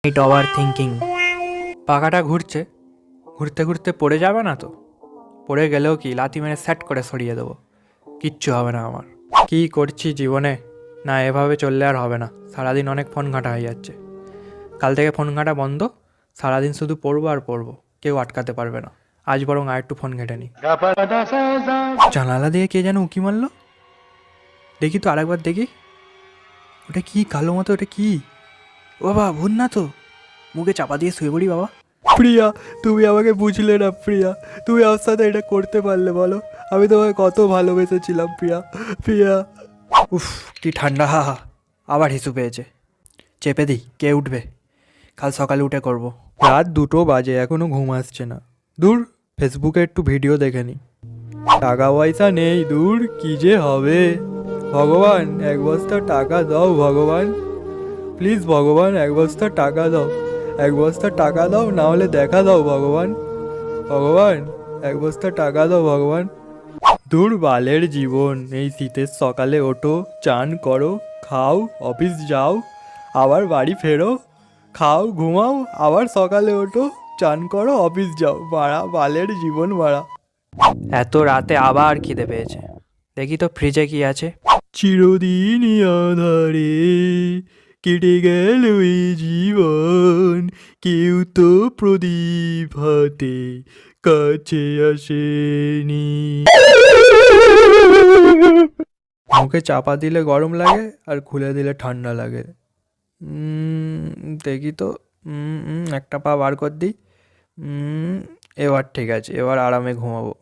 It over thinking. পাখাটা ঘুরছে, ঘুরতে ঘুরতে পড়ে যাবে না তো? পড়ে গেলেও কি, লাথি মেরে সেট করে সরিয়ে দেবো, কিচ্ছু হবে না আমার। কি করছি জীবনে, না এভাবে চললে আর হবে না। সারাদিন অনেক ফোন ঘাঁটা হয়ে যাচ্ছে। কাল থেকে ফোন ঘাঁটা বন্ধ, সারাদিন শুধু পড়বো আর পড়বো, কেউ আটকাতে পারবে না। আজ বরং আর একটু ফোন ঘেঁটে নি। জানালা দিয়ে কে যেন উঁকি মারলো, দেখি তো আরেকবার দেখি। ওটা কি কালো মতো, ওটা কি? ও বাবা, ভূত না তো? মুখে চাপা দিয়ে শুয়ে পড়ি বাবা। প্রিয়া, তুমি আমাকে বুঝলে না প্রিয়া, তুমি আমার সাথে এটা করতে পারলে বলো? আমি তোমায় কত ভালোবেসেছিলাম প্রিয়া, প্রিয়া। উফ, কি ঠান্ডা, হা হা। আবার হিসু পেয়েছে, চেপে দিই, কে উঠবে? কাল সকালে উঠে করব। রাত 2টো বাজে, এখনো ঘুম আসছে না। দূর, ফেসবুকে একটু ভিডিও দেখে নি। টাকা পয়সা নেই, দূর কি যে হবে। ভগবান, এক বস্তা টাকা দাও ভগবান, প্লিজ ভগবান, এক বস্তা টাকা দাও, এক বস্তা টাকা দাও, না হলে দেখা দাও ভগবান। ভগবান, এক বস্তা টাকা দাও ভগবান। দূর বালের জীবন, এই শীতের সকালে ওঠো, চান করো, খাও, অফিস যাও, আবার বাড়ি ফেরো, খাও, ঘুমাও, আবার সকালে ওঠো, চান করো, অফিস যাও। বাড়া বালের জীবন বাড়া। এত রাতে আবার খিদে পেয়েছে, দেখি তো ফ্রিজে কি আছে। চিরদিনই আধারে কেটে গেল এই জীবন, কেউ তো প্রদীপ হাতে কাছে আসেনি। মুখে চাপা দিলে গরম লাগে, আর খুলে দিলে ঠান্ডা লাগে। দেখি তো, একটা পা বার কর দিই। এবার ঠিক আছে, এবার আরামে ঘুমাবো।